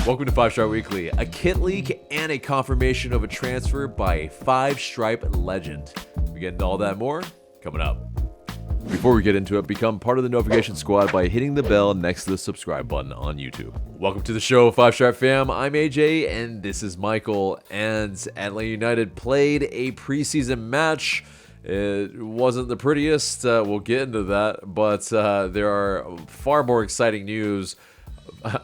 Welcome to 5 Stripe Weekly, a kit leak and a confirmation of a transfer by a 5 Stripe legend. We get into all that and more coming up. Before we get into it, become part of the notification squad by hitting the bell next to the subscribe button on YouTube. Welcome to the show, 5 Stripe fam. I'm AJ and this is Michael. And Atlanta United played a preseason match. It wasn't the prettiest, we'll get into that, but there are far more exciting news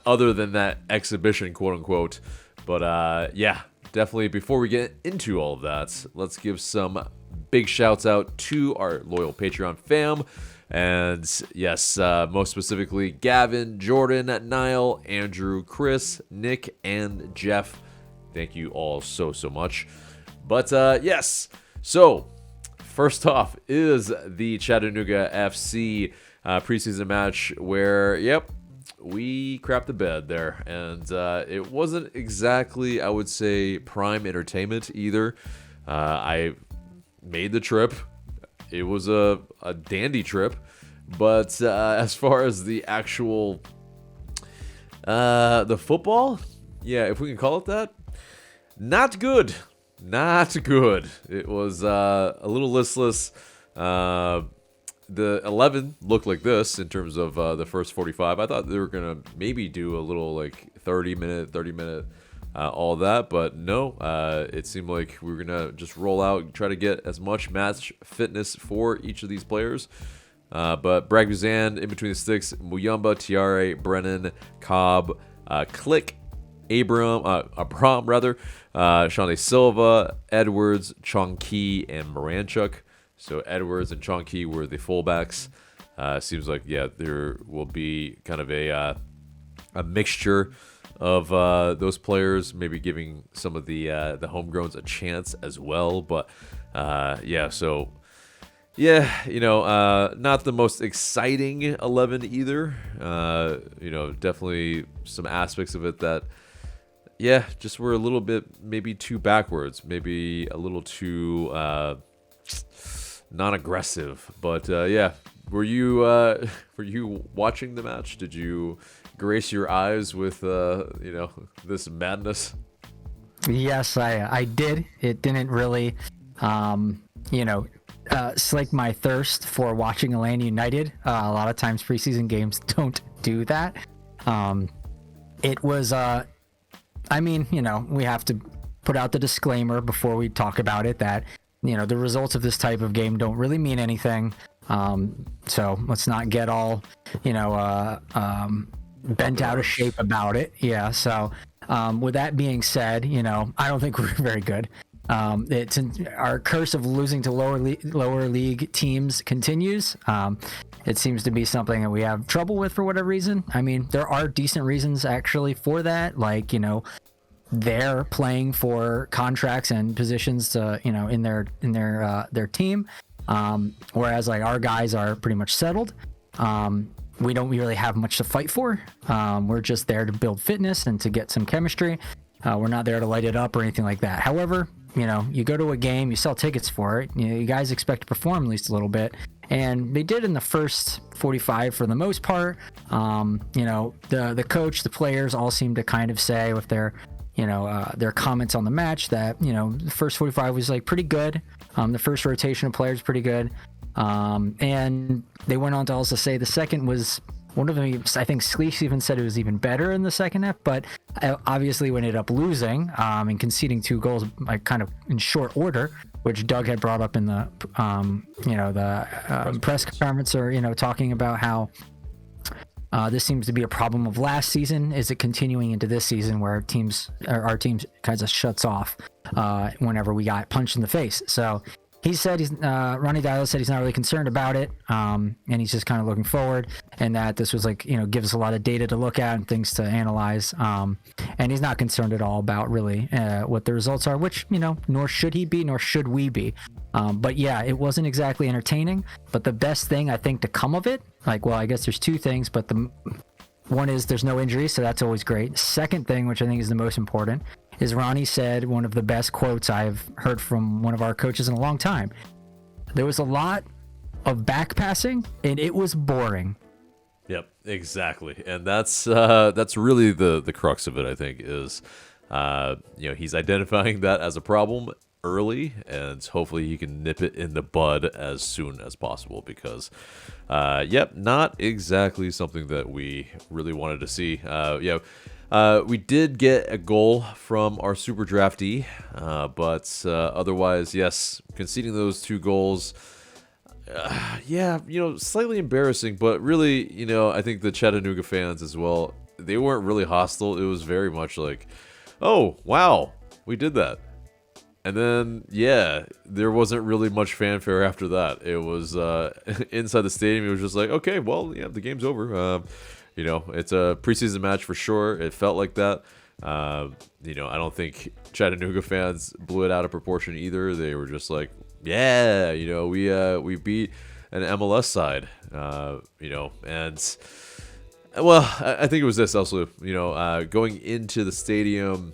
other than that exhibition, quote unquote. But yeah, definitely before we get into all of that, let's give some big shouts out to our loyal Patreon fam. And yes, most specifically, Gavin, Jordan, Niall, Andrew, Chris, Nick, and Jeff. Thank you all so much. But yes, so first off is the Chattanooga FC preseason match where, yep, we crapped the bed there. And it wasn't exactly, I would say, prime entertainment either. I made the trip. It was a dandy trip. But as far as the actual, the football, yeah, if we can call it that, not good. Not good. It was a little listless. The 11 looked like this in terms of the first 45. I thought they were going to maybe do a little like 30 minute, all that. But no, it seemed like we were going to just roll out and try to get as much match fitness for each of these players. But Braguzan, in between the sticks, Muyamba, Tiare, Brennan, Cobb, Click, Abram, Shawnee Silva, Edwards, Chonky, and Moranchuk. So Edwards and Chonky were the fullbacks. Seems like, yeah, there will be kind of a mixture of those players, maybe giving some of the homegrowns a chance as well. But yeah, so yeah, you know, not the most exciting 11 either. You know, definitely some aspects of it that, yeah, just were a little bit maybe too backwards, maybe a little too non-aggressive. But yeah, were you watching the match? Did you grace your eyes with you know, this madness? Yes, I did. It didn't really you know, slake my thirst for watching Atlanta United. A lot of times preseason games don't do that. It was I mean, you know, we have to put out the disclaimer before we talk about it that, you know, the results of this type of game don't really mean anything. So let's not get all, you know, bent out of shape about it. Yeah. So with that being said, you know, I don't think we're very good. It's our curse of losing to lower league teams continues. It seems to be something that we have trouble with for whatever reason. I mean, there are decent reasons actually for that. Like, you know, they're playing for contracts and positions to, you know, in their team. Whereas like our guys are pretty much settled. We don't really have much to fight for. We're just there to build fitness and to get some chemistry. We're not there to light it up or anything like that. However, you know, you go to a game, you sell tickets for it. You know, you guys expect to perform at least a little bit. And they did in the first 45 for the most part. You know, the coach, the players all seem to kind of say with their, you know, their comments on the match that, you know, the first 45 was like pretty good. The first rotation of players pretty good. And they went on to also say the second was one of them. I think Sleece even said it was even better in the second half, but obviously we ended up losing and conceding 2 goals like kind of in short order, which Doug had brought up in the you know, the press conference, or, you know, talking about how this seems to be a problem of last season. Is it continuing into this season where our teams kind of shuts off whenever we got punched in the face? So he said Ronnie Dial said he's not really concerned about it, and he's just kind of looking forward, and that this was like, you know, gives us a lot of data to look at and things to analyze, and he's not concerned at all about really what the results are, which, you know, nor should he be, nor should we be. But yeah, it wasn't exactly entertaining, but the best thing I think to come of it, like, well, I guess there's 2 things, but the one is there's no injuries, so that's always great. Second thing, which I think is the most important, is Ronnie said one of the best quotes I've heard from one of our coaches in a long time. There was a lot of back passing, and it was boring. Yep, exactly, and that's really the crux of it. I think is, he's identifying that as a problem early, and hopefully he can nip it in the bud as soon as possible. Because, not exactly something that we really wanted to see. We did get a goal from our super draftee, but otherwise, yes, conceding those 2 goals. Slightly embarrassing, but really, I think the Chattanooga fans as well, they weren't really hostile. It was very much like, oh, wow, we did that. And then, there wasn't really much fanfare after that. It was inside the stadium. It was just like, okay, well, yeah, the game's over. It's a preseason match for sure. It felt like that. I don't think Chattanooga fans blew it out of proportion either. They were just like, yeah, we beat an MLS side, and well, I think it was this also, going into the stadium,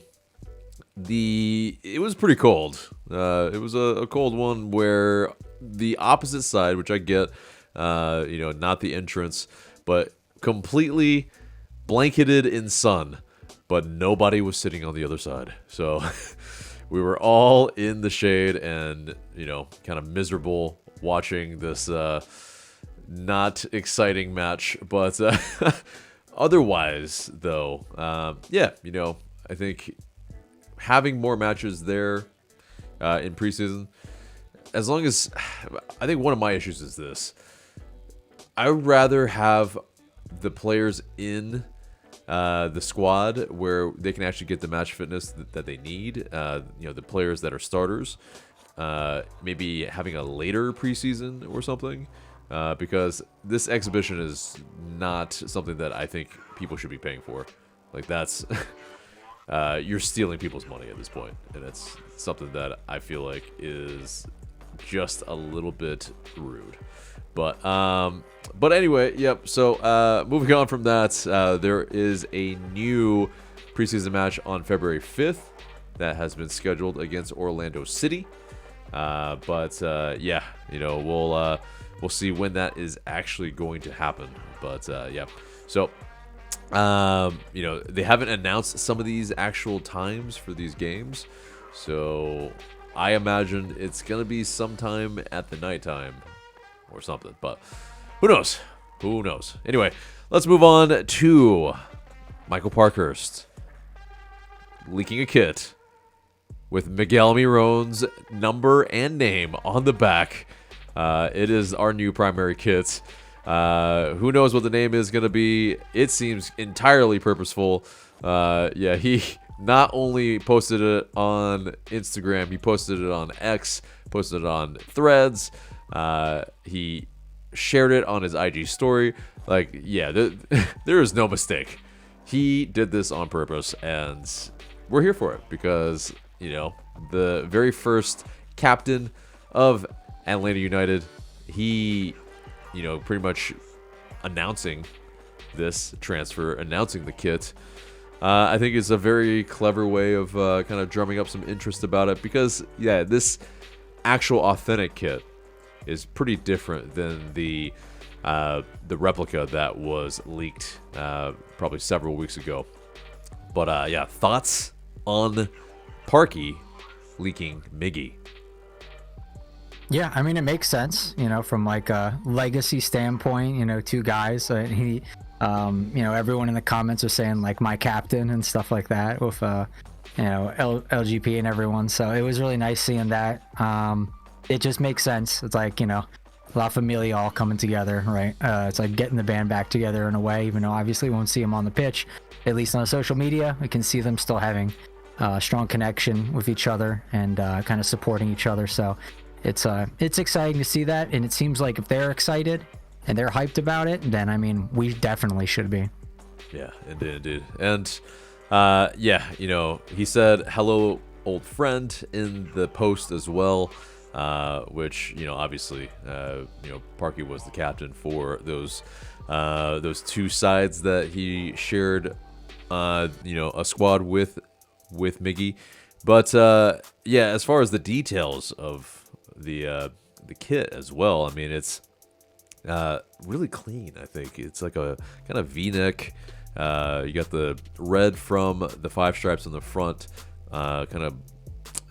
it was pretty cold. It was a cold one where the opposite side, which I get, not the entrance, but completely blanketed in sun, but nobody was sitting on the other side. So we were all in the shade and, kind of miserable watching this not exciting match. But otherwise, though, I think having more matches there in preseason, as long as, I think one of my issues is this. I would rather have the players in the squad where they can actually get the match fitness that they need. The players that are starters, maybe having a later preseason or something, because this exhibition is not something that I think people should be paying for. Like, that's you're stealing people's money at this point, and it's something that I feel like is just a little bit rude. But anyway, yep. So moving on from that, there is a new preseason match on February 5th that has been scheduled against Orlando City. We'll see when that is actually going to happen. But so they haven't announced some of these actual times for these games, so I imagine it's gonna be sometime at the nighttime or something, but who knows? Who knows? Anyway, let's move on to Michael Parkhurst leaking a kit with Miguel Almiron's number and name on the back. It is our new primary kit. Who knows what the name is going to be? It seems entirely purposeful. He not only posted it on Instagram, he posted it on X, posted it on Threads. He shared it on his IG story. Like, there is no mistake. He did this on purpose, and we're here for it because, the very first captain of Atlanta United, he, pretty much announcing this transfer, announcing the kit. I think it's a very clever way of kind of drumming up some interest about it because, this actual authentic kit is pretty different than the replica that was leaked probably several weeks ago. But thoughts on Parky leaking Miggy? Yeah, I mean, it makes sense, from like a legacy standpoint, 2 guys. Everyone in the comments are saying like my captain and stuff like that with, LGP and everyone. So it was really nice seeing that. It just makes sense. It's like, La Familia all coming together, right? It's like getting the band back together in a way, even though obviously we won't see them on the pitch. At least on social media, we can see them still having a strong connection with each other and kind of supporting each other. So it's exciting to see that, and it seems like if they're excited and they're hyped about it, then I mean we definitely should be. Yeah, indeed. And he said hello old friend in the post as well, which obviously Parky was the captain for those 2 sides that he shared a squad with Miggy. But as far as the details of the kit as well, I mean, it's really clean. I think it's like a kind of V-neck. You got the red from the 5 stripes on the front, kind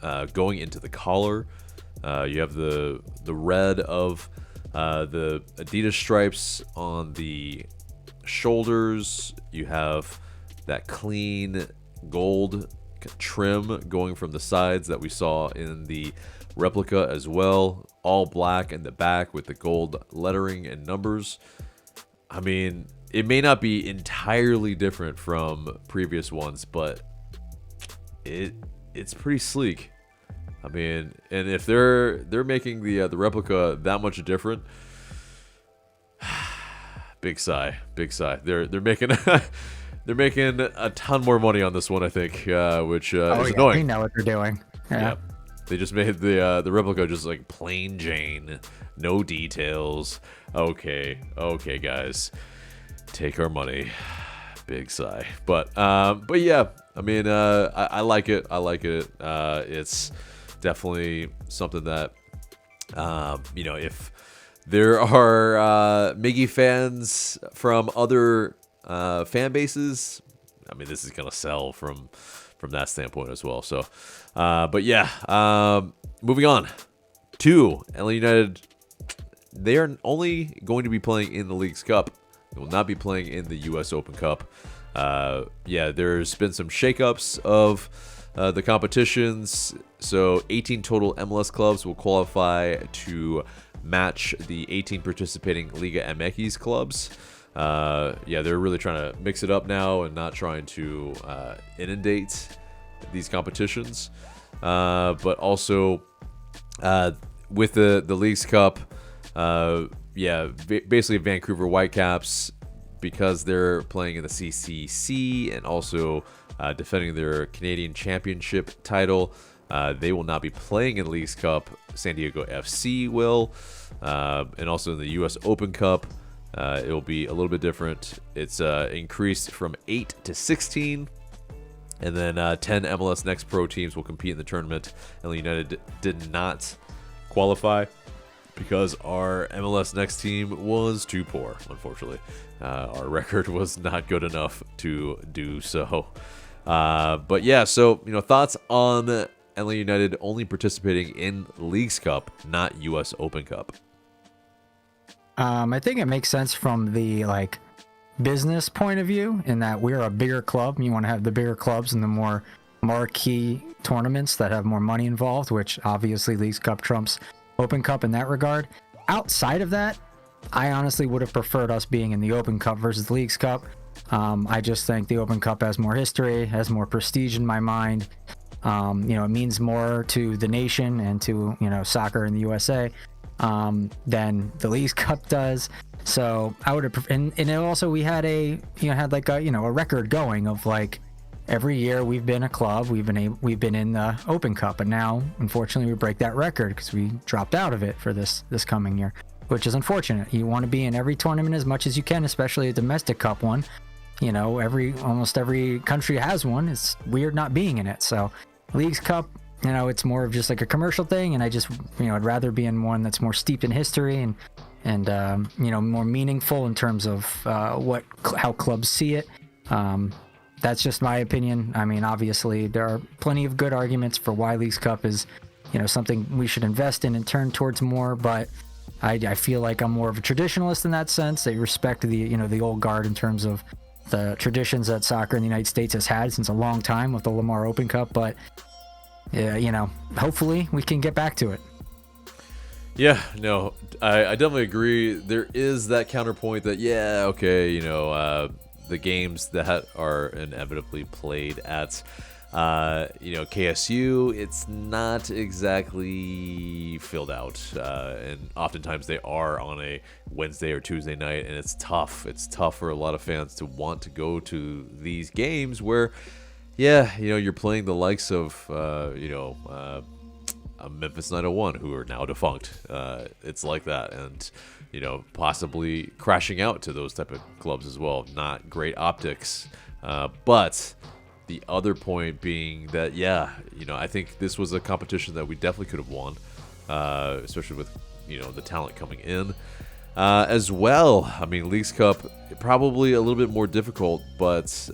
of going into the collar. You have the red of the Adidas stripes on the shoulders. You have that clean gold trim going from the sides that we saw in the replica as well. All black in the back with the gold lettering and numbers. I mean, it may not be entirely different from previous ones, but it's pretty sleek. I mean, and if they're making the replica that much different, big sigh. They're making they're making a ton more money on this one, I think, which is annoying. They know what they're doing. Yeah. They just made the replica just like plain Jane, no details. Okay, guys, take our money. Big sigh. But yeah, I mean, I like it. It's definitely something that, if there are Miggy fans from other fan bases, I mean, this is gonna sell from that standpoint as well. So, but yeah, moving on to LA United. They are only going to be playing in the Leagues Cup. They will not be playing in the U.S. Open Cup. Yeah, there's been some shakeups of the competitions. So 18 total MLS clubs will qualify to match the 18 participating Liga MX clubs. Yeah, they're really trying to mix it up now and not trying to inundate these competitions. But also with the Leagues Cup, yeah, basically Vancouver Whitecaps, because they're playing in the CCC and also defending their Canadian Championship title, they will not be playing in Leagues Cup. San Diego FC will, and also in the U.S. Open Cup. It will be a little bit different. It's increased from 8 to 16. And then 10 MLS Next Pro teams will compete in the tournament. LA United did not qualify because our MLS Next team was too poor, unfortunately. Our record was not good enough to do so. But yeah, so, thoughts on LA United only participating in Leagues Cup, not US Open Cup? I think it makes sense from the business point of view, in that we're a bigger club. You want to have the bigger clubs and the more marquee tournaments that have more money involved, which obviously Leagues Cup trumps Open Cup in that regard. Outside of that, I honestly would have preferred us being in the Open Cup versus the Leagues Cup. I just think the Open Cup has more history, has more prestige in my mind. It means more to the nation and to soccer in the USA than the Leagues Cup does. So I would have, and also we had a record going of every year we've been a club, we've been in the Open Cup, and now unfortunately we break that record because we dropped out of it for this coming year, which is unfortunate. You want to be in every tournament as much as you can, especially a domestic cup one. Almost every country has one. It's weird not being in it. So Leagues Cup, it's more of just a commercial thing, and I just I'd rather be in one that's more steeped in history and more meaningful in terms of how clubs see it. That's just my opinion. I mean, obviously there are plenty of good arguments for why Leagues Cup is something we should invest in and turn towards more, but I feel like I'm more of a traditionalist in that sense. I respect the old guard in terms of the traditions that soccer in the United States has had since a long time with the Lamar Open Cup, but hopefully we can get back to it. Yeah, no, I definitely agree. There is that counterpoint that, the games that are inevitably played at, KSU, it's not exactly filled out. And oftentimes they are on a Wednesday or Tuesday night, and it's tough. It's tough for a lot of fans to want to go to these games where, you're playing the likes of, Memphis 901, who are now defunct. It's like that, and possibly crashing out to those type of clubs as well. Not great optics, but the other point being that I think this was a competition that we definitely could have won, especially with the talent coming in. as well. I mean, Leagues Cup, probably a little bit more difficult, but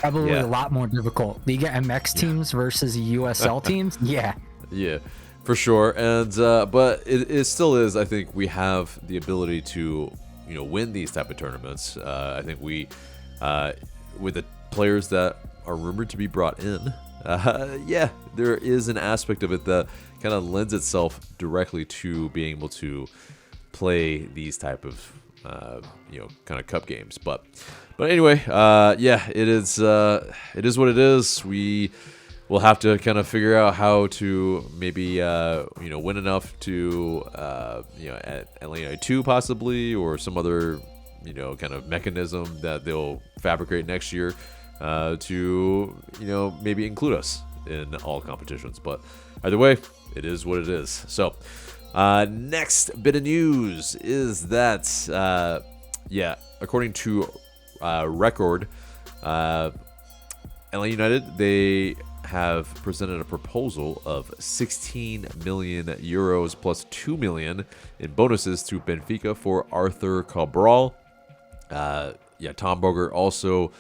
Probably a lot more difficult. Liga MX teams versus USL teams. Yeah. Yeah, for sure. And but it still is. I think we have the ability to win these type of tournaments. I think we with the players that are rumored to be brought in. Yeah, there is an aspect of it that kind of lends itself directly to being able to play these type of kind of cup games. But anyway, yeah, it is what it is. We will have to kind of figure out how to maybe win enough to at Atlanta 2 possibly, or some other kind of mechanism that they'll fabricate next year to maybe include us in all competitions. But either way, it is what it is. So next bit of news is that according to Record, Atlanta United, they have presented a proposal of 16 million euros plus 2 million in bonuses to Benfica for Arthur Cabral. Tom Boger also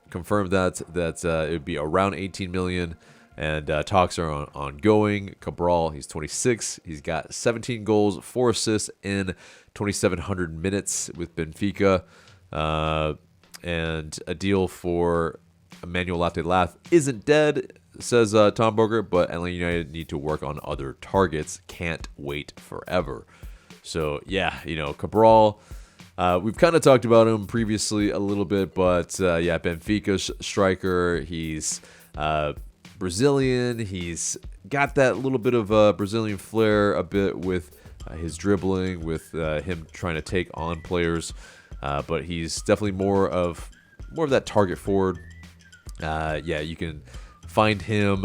confirmed that it would be around 18 million, and talks are ongoing. Cabral, he's 26. He's got 17 goals, 4 assists in 2,700 minutes with Benfica, and a deal for Emmanuel Latte isn't dead, says Tom Boger, but Atlanta United need to work on other targets. Can't wait forever. So yeah, Cabral. We've kind of talked about him previously a little bit, but Benfica's striker. He's Brazilian. He's got that little bit of Brazilian flair a bit with his dribbling, with him trying to take on players. But he's definitely more of that target forward. You can find him,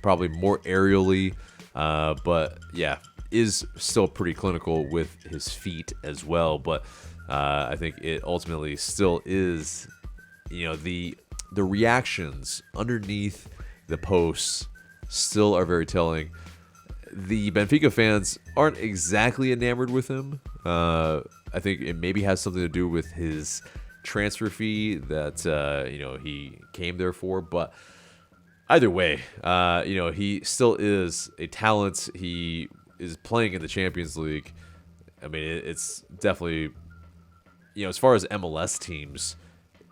probably more aerially, but yeah, is still pretty clinical with his feet as well. But I think it ultimately still is, the reactions underneath the posts still are very telling. The Benfica fans aren't exactly enamored with him. I think it maybe has something to do with his transfer fee that he came there for, but either way, he still is a talent. He is playing in the Champions League. I mean, it's definitely, as far as MLS teams,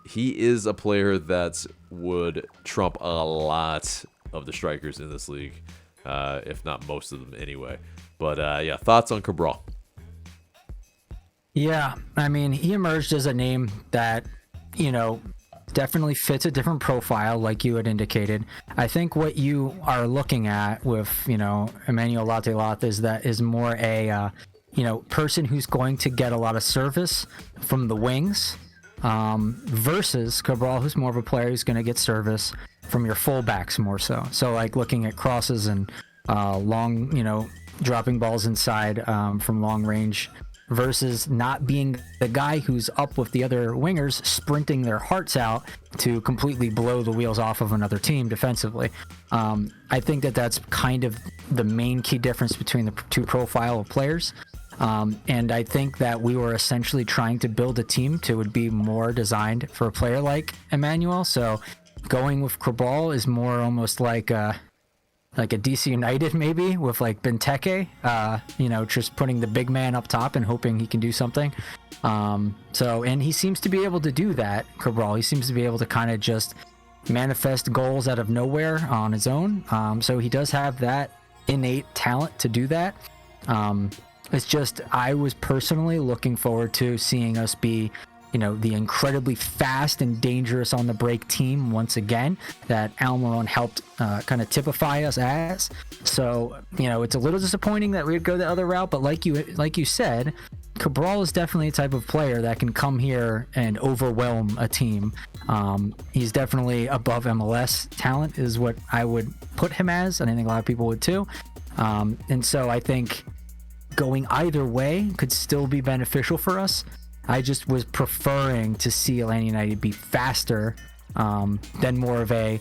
he is a player that would trump a lot of the strikers in this league, if not most of them anyway. But thoughts on Cabral? Yeah, I mean, he emerged as a name that, definitely fits a different profile, like you had indicated. I think what you are looking at with, Emmanuel Lath is more a, person who's going to get a lot of service from the wings, versus Cabral, who's more of a player who's going to get service from your fullbacks more so. So, like, looking at crosses and long, dropping balls inside from long range, versus not being the guy who's up with the other wingers sprinting their hearts out to completely blow the wheels off of another team defensively. I think that's kind of the main key difference between the two profile of players. And I think that we were essentially trying to build a team to would be more designed for a player like Emmanuel. So going with Cabral is more almost like a DC United maybe with like Benteke, just putting the big man up top and hoping he can do something. And he seems to be able to do that, Cabral. He seems to be able to kind of just manifest goals out of nowhere on his own. So he does have that innate talent to do that. It's just, I was personally looking forward to seeing us be the incredibly fast and dangerous on the break team once again that Almiron helped kind of typify us as. So, it's a little disappointing that we'd go the other route, but like you said, Cabral is definitely a type of player that can come here and overwhelm a team. He's definitely above MLS talent is what I would put him as, and I think a lot of people would too. And so I think going either way could still be beneficial for us. I just was preferring to see Atlanta United be faster than more of a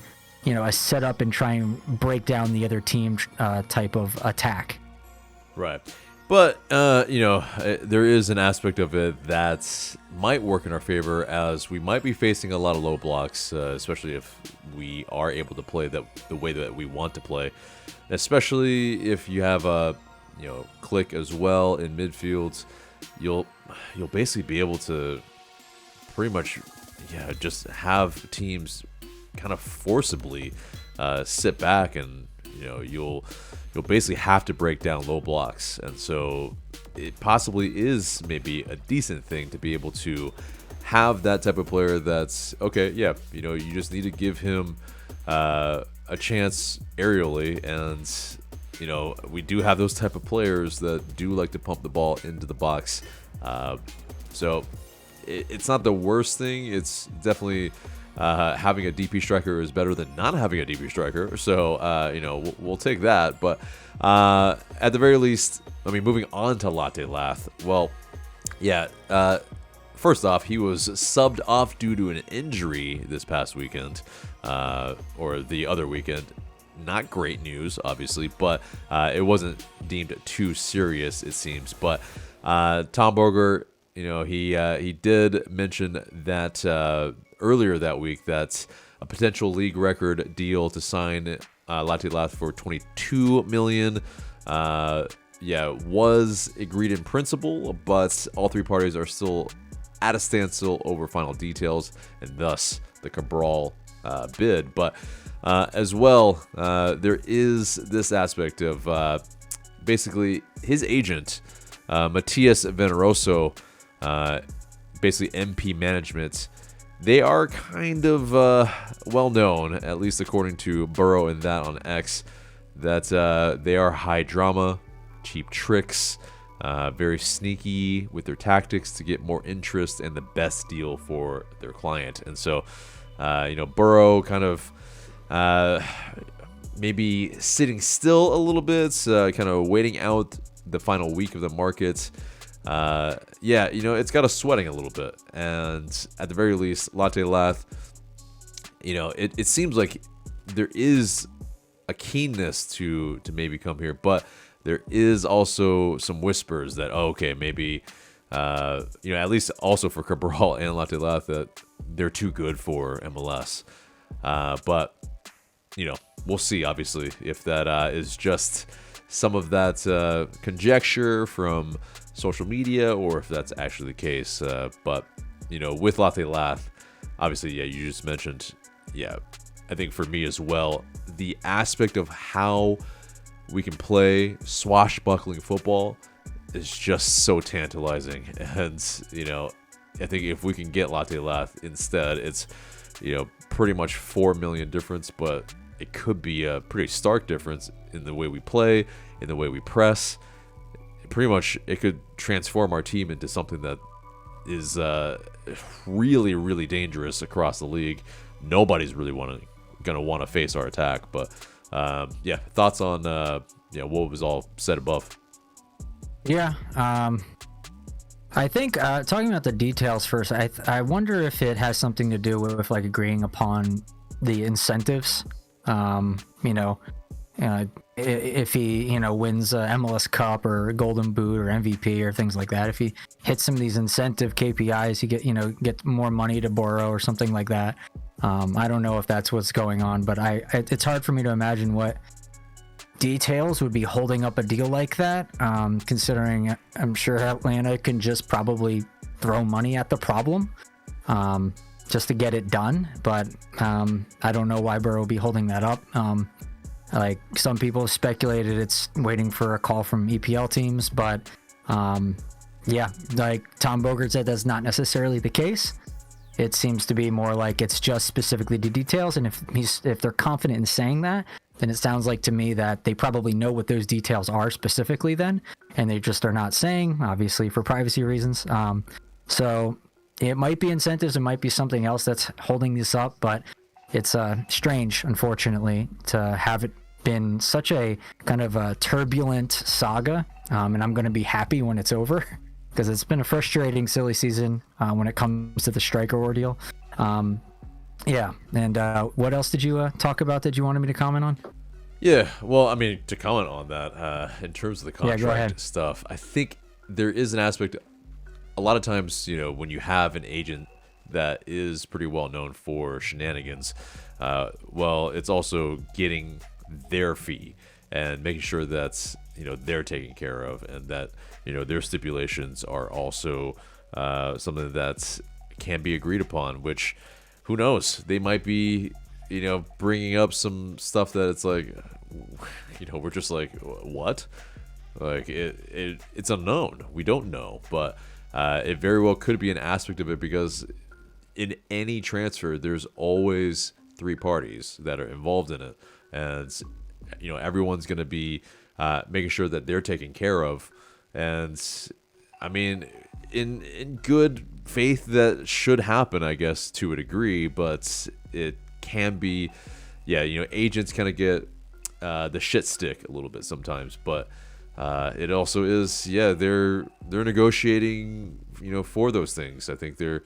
set up and try and break down the other team type of attack. Right. But, there is an aspect of it that might work in our favor, as we might be facing a lot of low blocks, especially if we are able to play the way that we want to play. Especially if you have a, click as well in midfield, you'll basically be able to pretty much, just have teams kind of forcibly sit back, and you'll basically have to break down low blocks. And so it possibly is maybe a decent thing to be able to have that type of player that's okay. Yeah, you just need to give him a chance aerially, and we do have those type of players that do like to pump the ball into the box. So it's not the worst thing. It's definitely having a DP striker is better than not having a DP striker. So, we'll take that. But at the very least, moving on to Latte Lath. Well, first off, he was subbed off due to an injury this past weekend, or the other weekend. Not great news, obviously, but it wasn't deemed too serious, it seems. But Tom Boger, he did mention that earlier that week that a potential league record deal to sign Latte Lath for $22 million was agreed in principle, but all three parties are still at a standstill over final details, and thus the Cabral bid. But as well, there is this aspect of basically his agent, Matias Veneroso, basically MP Management. They are kind of well known, at least according to Burrow and that on X, that they are high drama, cheap tricks, very sneaky with their tactics to get more interest and the best deal for their client. And so, Burrow kind of maybe sitting still a little bit, kind of waiting out the final week of the market. It's got us sweating a little bit. And at the very least, Latte Lath, it seems like there is a keenness to maybe come here, but there is also some whispers that, maybe, at least also for Cabral and Latte Lath, that they're too good for MLS. But, we'll see, obviously, if that is just some of that conjecture from social media, or if that's actually the case. But with Latte Lath, obviously, you just mentioned, I think for me as well, the aspect of how we can play swashbuckling football is just so tantalizing. And I think if we can get Latte Lath instead, it's pretty much 4 million difference, but it could be a pretty stark difference in the way we play, in the way we press. Pretty much, it could transform our team into something that is really, really dangerous across the league. Nobody's really gonna want to face our attack. But thoughts on what was all said above? I think talking about the details first, I wonder if it has something to do with like agreeing upon the incentives. If he wins a MLS Cup or Golden Boot or MVP or things like that, if he hits some of these incentive KPIs, you get more money to borrow or something like that. I don't know if that's what's going on, but it's hard for me to imagine what details would be holding up a deal like that, considering I'm sure Atlanta can just probably throw money at the problem just to get it done. But I don't know why Burrow will be holding that up. Like some people have speculated it's waiting for a call from EPL teams, but like Tom Bogert said, that's not necessarily the case. It seems to be more like it's just specifically the details, and if they're confident in saying that, then it sounds like to me that they probably know what those details are specifically then, and they just are not saying, obviously for privacy reasons. So it might be incentives, it might be something else that's holding this up, but it's strange, unfortunately, to have it been such a kind of a turbulent saga, and I'm going to be happy when it's over, because it's been a frustrating, silly season when it comes to the striker ordeal. And what else did you talk about that you wanted me to comment on? Yeah, well, I mean, to comment on that, in terms of the Yeah, go ahead. contract stuff, I think there is an aspect. A lot of times, when you have an agent that is pretty well known for shenanigans, well, it's also getting their fee and making sure that's they're taken care of, and that their stipulations are also something that can be agreed upon. Which, who knows, they might be bringing up some stuff that it's like, we're just like, what? Like it's unknown. We don't know, but it very well could be an aspect of it, because in any transfer, there's always three parties that are involved in it, and everyone's going to be making sure that they're taken care of. And I mean, in good faith, that should happen, I guess, to a degree, but it can be, agents kind of get the shit stick a little bit sometimes, but it also is, they're negotiating, for those things. I think they're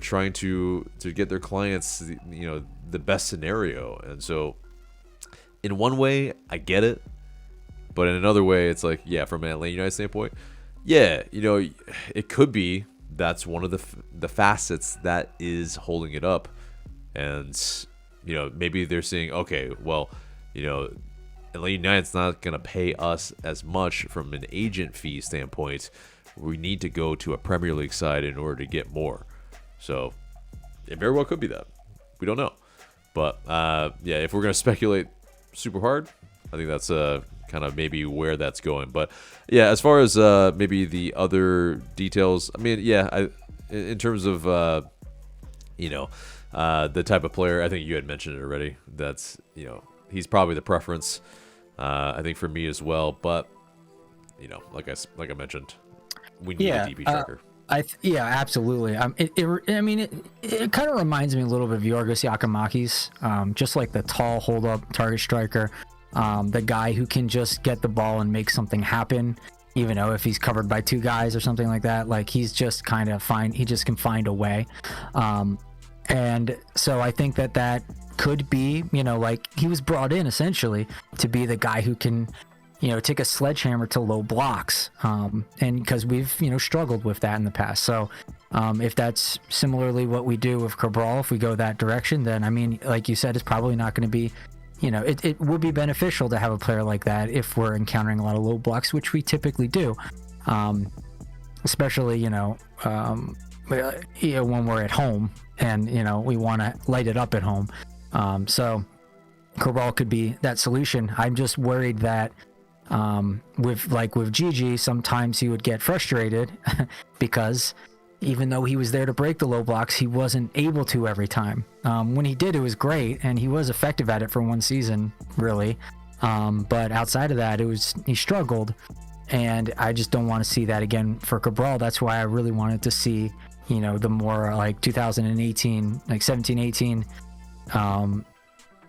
trying to get their clients, the best scenario. And so in one way, I get it, but in another way, it's like, from an Atlanta United standpoint, it could be that's one of the facets that is holding it up. And maybe they're saying, okay, well, Atlanta United's not going to pay us as much from an agent fee standpoint. We need to go to a Premier League side in order to get more. So it very well could be that. We don't know. But if we're going to speculate super hard, I think that's kind of maybe where that's going. But as far as maybe the other details, I mean, in terms of the type of player, I think you had mentioned it already. That's he's probably the preference. I think for me as well. But like I mentioned, we need a DP tracker. Absolutely. It kind of reminds me a little bit of Yorgos Yakimakis, just like the tall hold-up target striker, the guy who can just get the ball and make something happen, even though if he's covered by two guys or something like that. Like, he's just kind of fine. He just can find a way. And so I think that could be, like, he was brought in essentially to be the guy who can take a sledgehammer to low blocks, and because we've struggled with that in the past. So if that's similarly what we do with Cabral, if we go that direction, then I mean, like you said, it's probably not going to be, it would be beneficial to have a player like that if we're encountering a lot of low blocks, which we typically do, especially when we're at home and we want to light it up at home. So Cabral could be that solution. I'm just worried that with Gigi, sometimes he would get frustrated because even though he was there to break the low blocks, he wasn't able to every time. When he did, it was great, and he was effective at it for one season, really. But outside of that, he struggled, and I just don't want to see that again for Cabral. That's why I really wanted to see, the more like 2018, like 17-18,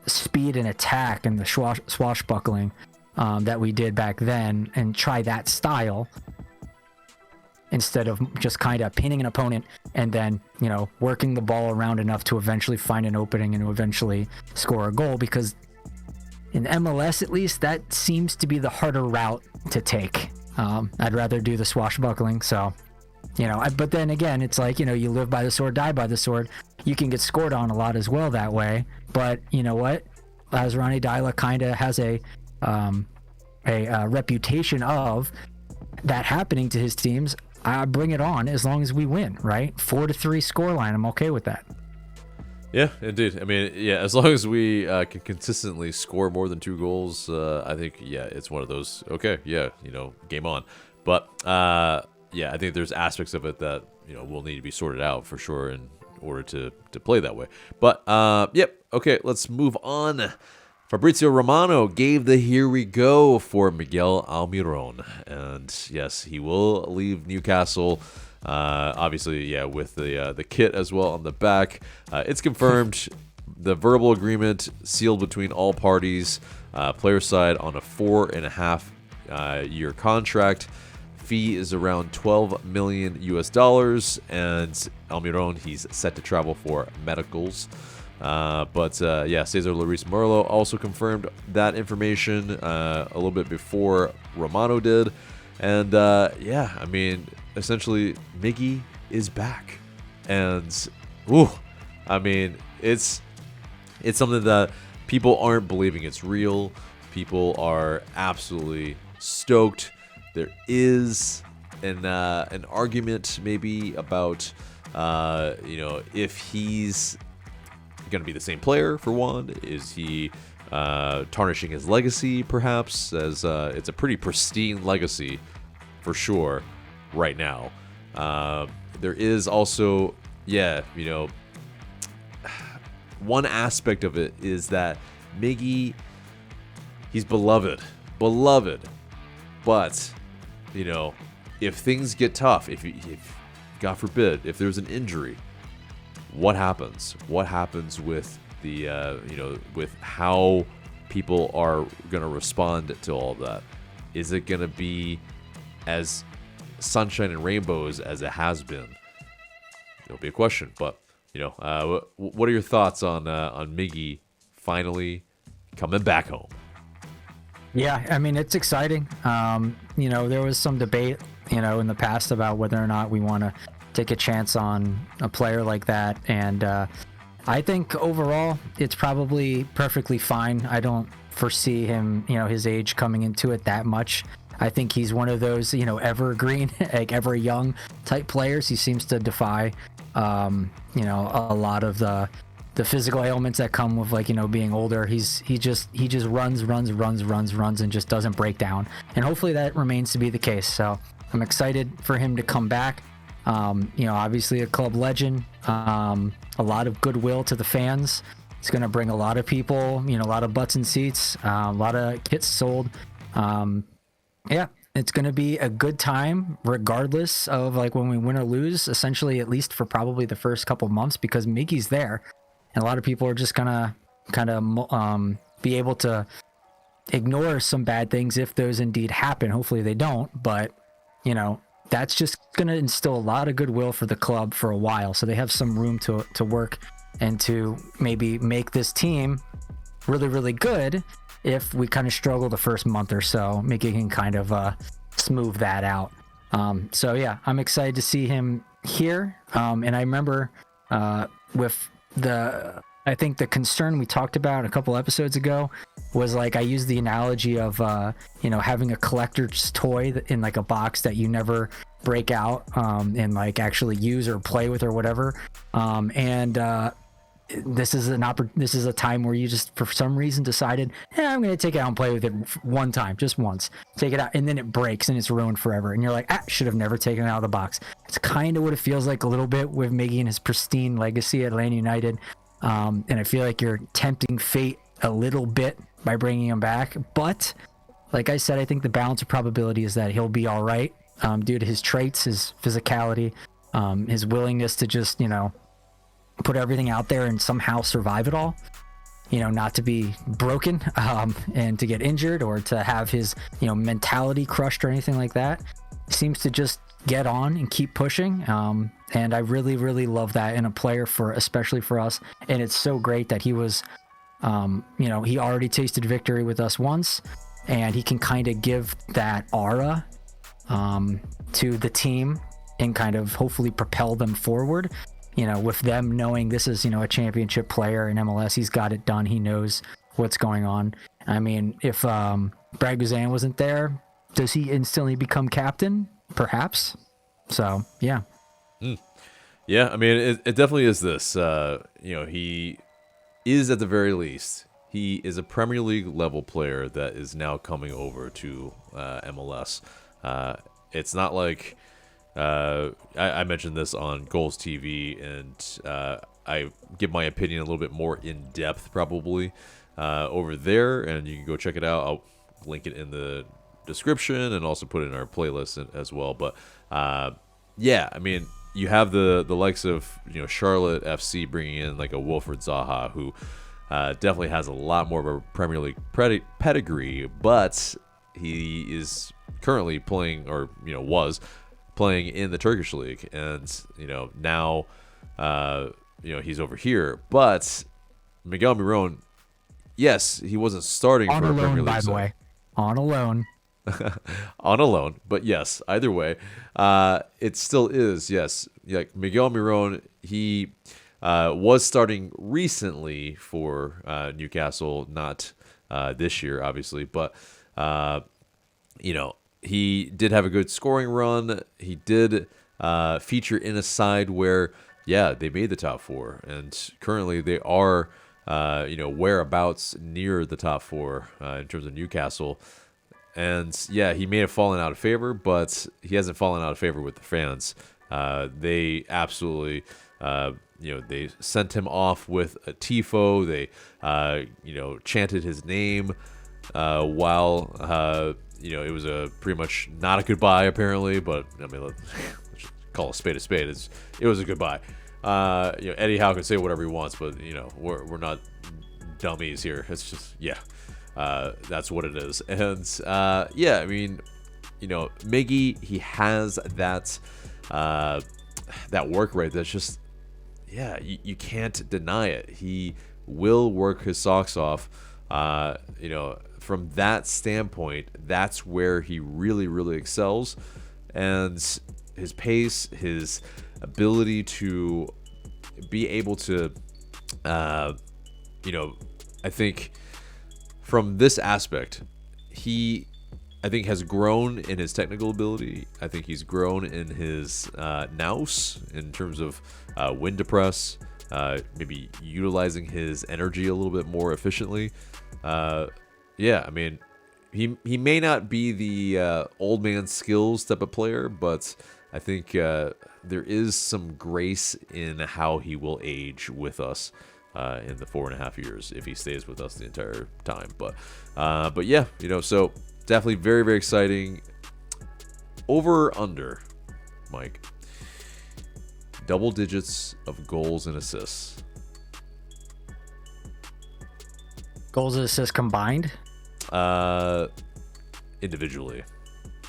speed and attack and the swashbuckling that we did back then, and try that style instead of just kind of pinning an opponent and then working the ball around enough to eventually find an opening and to eventually score a goal, because in MLS at least that seems to be the harder route to take. I'd rather do the swashbuckling. So but then again, it's like, you live by the sword, die by the sword. You can get scored on a lot as well that way, but you know what, Ronnie Dyla kind of has a reputation of that happening to his teams. I bring it on as long as we win, right? 4-3 scoreline. I'm okay with that. Yeah, indeed. I mean, as long as we can consistently score more than 2 goals, I think, it's one of those, okay, game on. But, I think there's aspects of it that, will need to be sorted out for sure in order to play that way. But, okay, let's move on. Fabrizio Romano gave the here we go for Miguel Almiron. And yes, he will leave Newcastle. Obviously, with the kit as well on the back. It's confirmed. The verbal agreement sealed between all parties. Player side on a 4.5 year contract. Fee is around $12 million US, and Almiron, he's set to travel for medicals. Yeah, Cesar Luis Merlo also confirmed that information a little bit before Romano did. And yeah, I mean, essentially, Miggy is back. And, I mean, it's something that people aren't believing it's real. People are absolutely stoked. There is an argument maybe about, if he's going to be the same player, for one. Is he tarnishing his legacy, perhaps? As it's a pretty pristine legacy, for sure, right now. There is also, one aspect of it is that Miggy, he's beloved. But, if things get tough, if God forbid, if there's an injury, what happens? What happens with the, with how people are going to respond to all of that? Is it going to be as sunshine and rainbows as it has been? It'll be a question, but, what are your thoughts on Miggy finally coming back home? Yeah, I mean, it's exciting. There was some debate, in the past about whether or not we want to take a chance on a player like that. And I think overall, it's probably perfectly fine. I don't foresee him, his age coming into it that much. I think he's one of those, evergreen, like ever young type players. He seems to defy, a lot of the physical ailments that come with being older. He just runs and just doesn't break down. And hopefully that remains to be the case. So I'm excited for him to come back. Obviously a club legend, a lot of goodwill to the fans. It's going to bring a lot of people, a lot of butts and seats, a lot of kits sold. Yeah, it's going to be a good time regardless of when we win or lose, essentially, at least for probably the first couple months, because Miggy's there. And a lot of people are just going to kind of be able to ignore some bad things if those indeed happen. Hopefully they don't. But, that's just going to instill a lot of goodwill for the club for a while. So they have some room to work and to maybe make this team really, really good if we kind of struggle the first month or so. Miggy can kind of smooth that out. So, yeah, I'm excited to see him here. And I remember with I think the concern we talked about a couple episodes ago was I used the analogy of having a collector's toy in a box that you never break out and actually use or play with or whatever. This is a time where you just for some reason decided, I'm going to take it out and play with it one time, just once, take it out, and then it breaks and it's ruined forever. And you're like, should have never taken it out of the box. It's kind of what it feels like a little bit with Miggy and his pristine legacy at Atlanta United. And I feel like you're tempting fate a little bit by bringing him back. But like I said, I think the balance of probability is that he'll be all right due to his traits, his physicality, his willingness to just, put everything out there and somehow survive it all, not to be broken and to get injured or to have his, mentality crushed or anything like that. He seems to just get on and keep pushing. And I really, really love that in a player especially for us. And it's so great that he was, he already tasted victory with us once, and he can kind of give that aura to the team and kind of hopefully propel them forward, with them knowing this is, a championship player in MLS. He's got it done. He knows what's going on. I mean, if Brad Guzan wasn't there, does he instantly become captain? Perhaps. So, yeah. Yeah, I mean, it definitely is this. He is, at the very least, he is a Premier League level player that is now coming over to MLS. It's not like I mentioned this on Goals TV, and I give my opinion a little bit more in depth probably over there, and you can go check it out. I'll link it in the description and also put it in our playlist as well. But yeah, I mean, you have the likes of Charlotte FC bringing in like a Wilfred Zaha, who definitely has a lot more of a Premier League pedigree, but he is currently playing, or was playing in the Turkish league, and now he's over here. But Miguel Almiron, yes, he wasn't starting On for a a Premier loan, League by the side. way. On a loan. On a loan, but yes, either way, it still is. Yes, like Miguel Almiron, he was starting recently for Newcastle, not this year, obviously, but he did have a good scoring run. He did feature in a side where, yeah, they made the top four, and currently they are, whereabouts near the top four in terms of Newcastle. And yeah, he may have fallen out of favor, but he hasn't fallen out of favor with the fans. They absolutely, they sent him off with a tifo. They, chanted his name while, it was a pretty much not a goodbye apparently. But I mean, let's call a spade a spade. It was a goodbye. Eddie Howe can say whatever he wants, but we're not dummies here. It's just that's what it is. And I mean, Miggy, he has that work rate that's just, you can't deny it. He will work his socks off. From that standpoint, that's where he really, really excels. And his pace, his ability to be able to, I think from this aspect, he, I think, has grown in his technical ability. I think he's grown in his nous in terms of wind to press, maybe utilizing his energy a little bit more efficiently. I mean, he may not be the old man skills type of player, but I think there is some grace in how he will age with us in the 4.5 years if he stays with us the entire time. But so definitely very, very exciting. Over or under, Mike? Double digits of goals and assists. Goals and assists combined? Individually.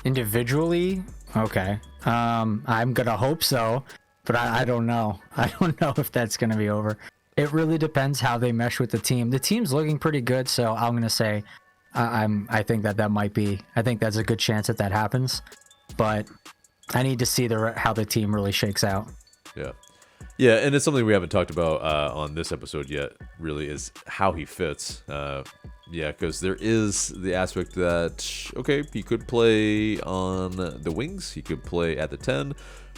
Individually? Okay. I'm gonna hope so, but I don't know. I don't know if that's gonna be over. It really depends how they mesh with the team. The team's looking pretty good, so I'm gonna say I think that might be. I think that's a good chance that happens, but I need to see how the team really shakes out. Yeah, and it's something we haven't talked about on this episode yet, really, is how he fits. Because there is the aspect that, okay, he could play on the wings. He could play at the 10.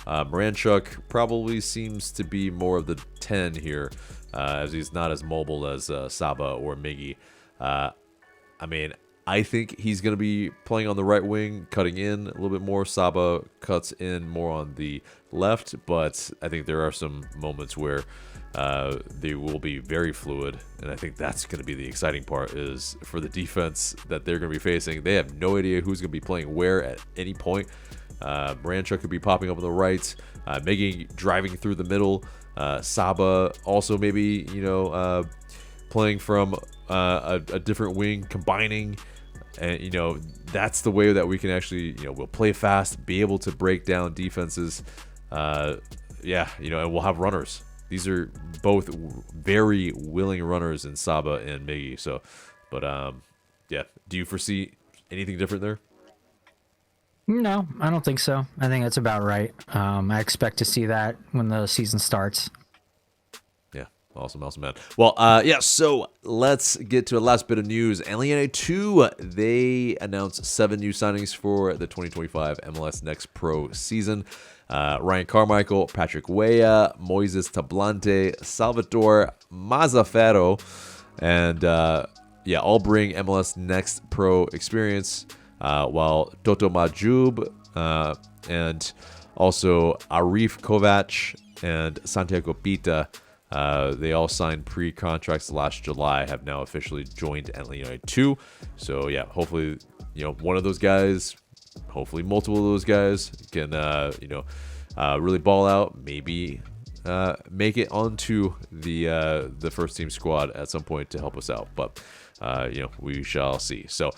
Moranchuk probably seems to be more of the 10 here, as he's not as mobile as Saba or Miggy. I mean, I think he's going to be playing on the right wing, cutting in a little bit more. Saba cuts in more on the left, but I think there are some moments where they will be very fluid, and I think that's going to be the exciting part, is for the defense that they're going to be facing. They have no idea who's going to be playing where at any point. Moranchuk could be popping up on the right, Miggy driving through the middle, Saba also maybe, playing from a different wing, combining. And, that's the way that we can actually, we'll play fast, be able to break down defenses. And we'll have runners. These are both very willing runners in Saba and Miggy. So, but, do you foresee anything different there? No, I don't think so. I think that's about right. I expect to see that when the season starts. Awesome, man. Well, so let's get to a last bit of news. ATL UTD, they announced 7 new signings for the 2025 MLS Next Pro season. Ryan Carmichael, Patrick Weah, Moises Tablante, Salvatore Mazzaferro, and all bring MLS Next Pro experience, while Toto Majub and also Arif Kovac and Santiago Pita, they all signed pre-contracts last July, have now officially joined ATL UTD. So hopefully, one of those guys, hopefully multiple of those guys can, really ball out. Maybe make it onto the first team squad at some point to help us out. But we shall see. So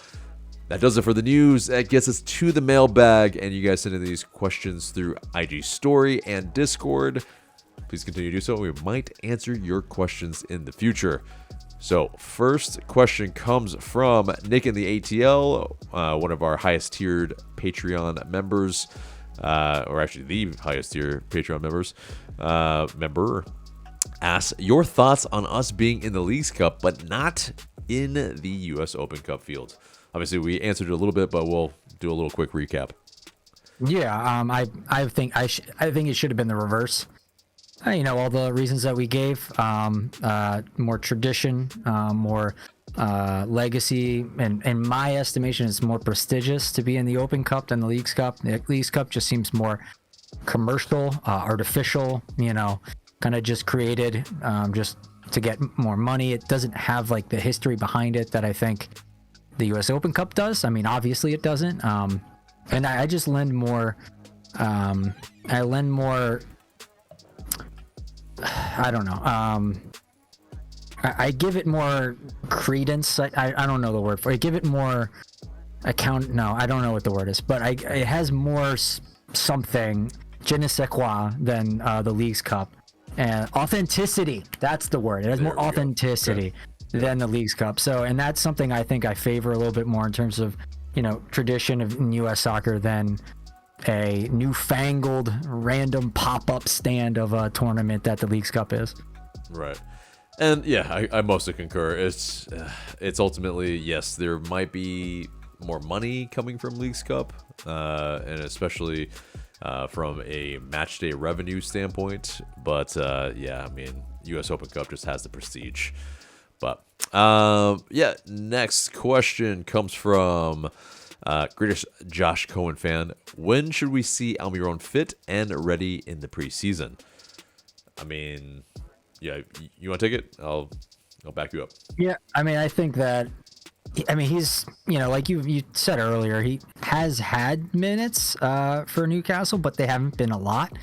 that does it for the news. That gets us to the mailbag, and you guys send in these questions through IG Story and Discord. please continue to do so. We might answer your questions in the future. So, first question comes from Nick in the ATL, one of our highest tiered Patreon members, or actually the highest tier Patreon member, asks your thoughts on us being in the Leagues Cup, but not in the U.S. Open Cup field. Obviously, we answered it a little bit, but we'll do a little quick recap. Yeah, I think it should have been the reverse. All the reasons that we gave, more tradition, more legacy, and in my estimation, it's more prestigious to be in the Open Cup than the Leagues Cup. The Leagues Cup just seems more commercial, artificial, kind of just created just to get more money. It doesn't have like the history behind it that I think the US Open Cup does. I mean, obviously it doesn't. And I just lend more, I don't know. I give it more credence. I don't know the word for it. I give it more account. No, I don't know what the word is, but it has more something, je ne sais quoi, than the Leagues Cup. And authenticity, that's the word. It has more authenticity than the Leagues Cup. So, and that's something I think I favor a little bit more in terms of, tradition in U.S. soccer than a newfangled random pop-up stand of a tournament that the Leagues Cup is. Right. And yeah, I mostly concur. It's ultimately, yes, there might be more money coming from Leagues Cup, and especially from a match day revenue standpoint. But yeah, I mean, U.S. Open Cup just has the prestige. But yeah, next question comes from greatest Josh Cohen fan. When should we see Almiron fit and ready in the preseason? I mean, yeah, you want to take it? I'll back you up. Yeah, I mean, I think that, he's, like you said earlier, he has had minutes for Newcastle, but they haven't been a lot.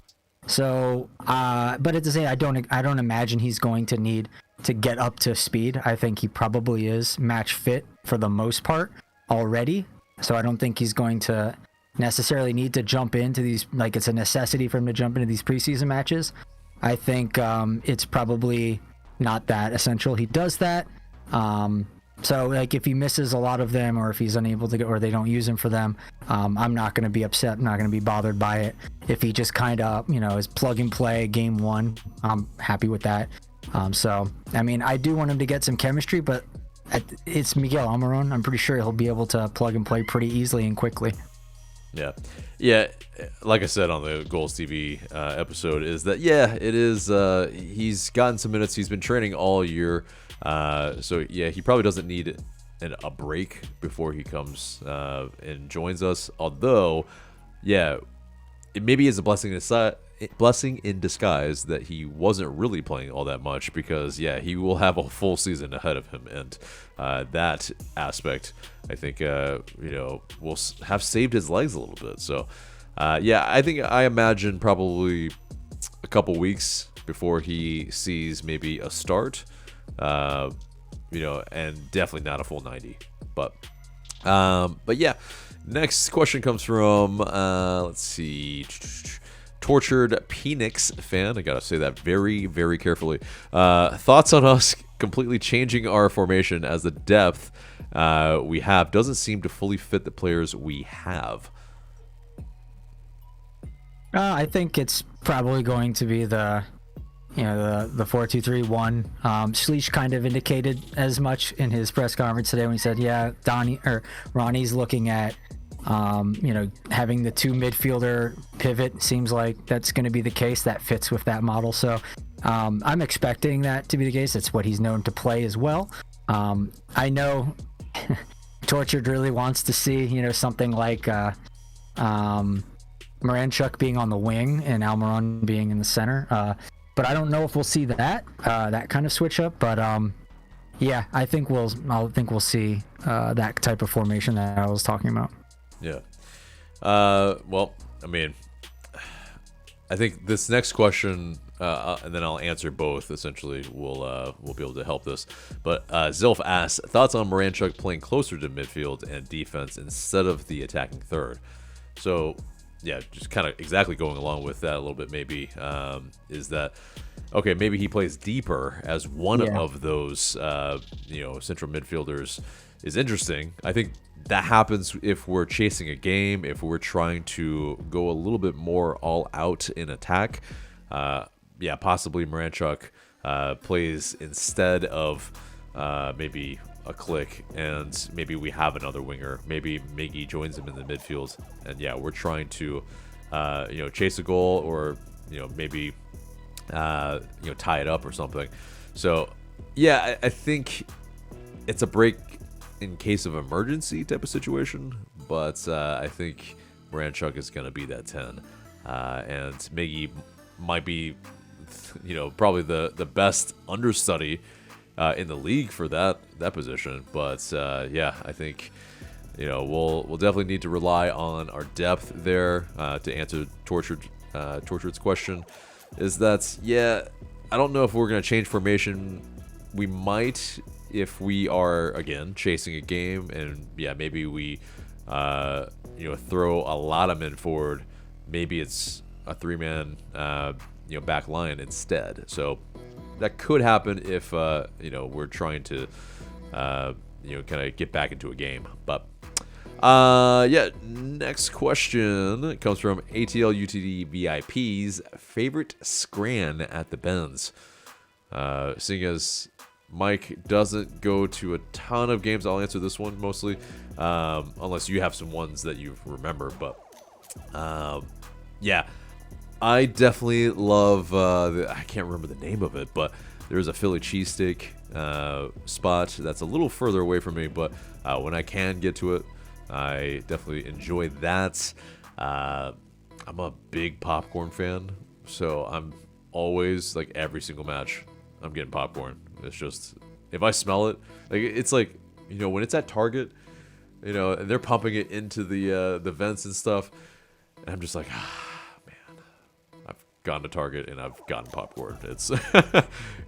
So, but at the same, I don't imagine he's going to need to get up to speed. I think he probably is match fit for the most part already. So I don't think he's going to necessarily need to jump into these, like it's a necessity for him to jump into these preseason matches. I think it's probably not that essential he does that. So like if he misses a lot of them, or if he's unable to get, or they don't use him for them, I'm not going to be upset. I'm not going to be bothered by it. If he just kind of, is plug and play game one, I'm happy with that. So, I mean, I do want him to get some chemistry, but it's Miguel Almiron. I'm pretty sure he'll be able to plug and play pretty easily and quickly. Yeah. Like I said on the Goals TV episode, is that it is. He's gotten some minutes. He's been training all year, so yeah, he probably doesn't need a break before he comes and joins us. Although, yeah, it maybe is a blessing in disguise that he wasn't really playing all that much, because he will have a full season ahead of him, and that aspect I think will have saved his legs a little bit. So I imagine probably a couple weeks before he sees maybe a start, and definitely not a full 90. But yeah, next question comes from let's see, Tortured Penix fan. I gotta say that very, very carefully. Thoughts on us completely changing our formation, as the depth we have doesn't seem to fully fit the players we have. I think it's probably going to be the 4-2-3-1. Schleich kind of indicated as much in his press conference today when he said, Ronnie's looking at having the two midfielder pivot. Seems like that's going to be the case. That fits with that model. So I'm expecting that to be the case. That's what he's known to play as well. I know Tortured really wants to see, something like Moranchuk being on the wing and Almiron being in the center. But I don't know if we'll see that kind of switch up. But I think we'll see that type of formation that I was talking about. Yeah. Well, I mean, I think this next question, and then I'll answer both. Essentially, we'll be able to help this. But Zilf asks, thoughts on Moranchuk playing closer to midfield and defense instead of the attacking third. So, yeah, just kind of exactly going along with that a little bit, maybe, is that, okay, maybe he plays deeper as one of those, central midfielders is interesting. I think that happens if we're chasing a game, if we're trying to go a little bit more all out in attack. Possibly Miranchuk plays instead of maybe a click, and maybe we have another winger. Maybe Miggy joins him in the midfield, and we're trying to chase a goal, or maybe tie it up or something. So I think it's a break in case of emergency type of situation, but I think Miranchuk is going to be that 10, and Miggy might be probably the best understudy in the league for that position. But I think we'll definitely need to rely on our depth there to answer Tortured's question. Is that I don't know if we're going to change formation. We might if we are again chasing a game, and maybe we throw a lot of men forward. Maybe it's a 3-man back line instead. So that could happen if we're trying to kind of get back into a game. But next question comes from ATL UTD VIP's favorite scran at the Benz. Seeing as Mike doesn't go to a ton of games, I'll answer this one mostly, unless you have some ones that you remember. But I definitely love I can't remember the name of it, but there's a Philly cheesesteak spot that's a little further away from me, but when I can get to it, I definitely enjoy that. I'm a big popcorn fan, so I'm always, like, every single match I'm getting popcorn. It's just, if I smell it, like, it's like, when it's at Target, and they're pumping it into the vents and stuff, and I'm just like, man, I've gone to Target and I've gotten popcorn. It's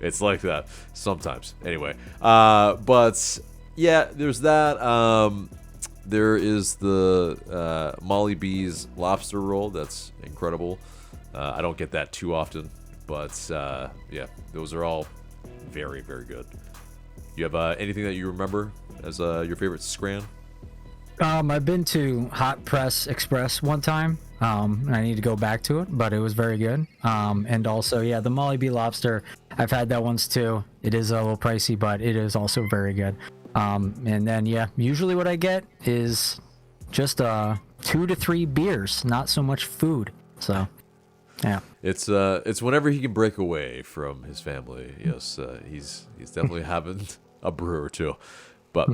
it's like that sometimes. Anyway, but there's that. There is the Molly B's lobster roll. That's incredible. I don't get that too often, but those are all very, very good. You have anything that you remember as your favorite scran? I've been to Hot Press Express one time, and I need to go back to it, but it was very good. And also, the Molly B lobster, I've had that once too. It is a little pricey, but it is also very good. And then, usually what I get is just 2 to 3 beers, not so much food. So, yeah. It's whenever he can break away from his family. Yes, he's definitely having a brew or two. But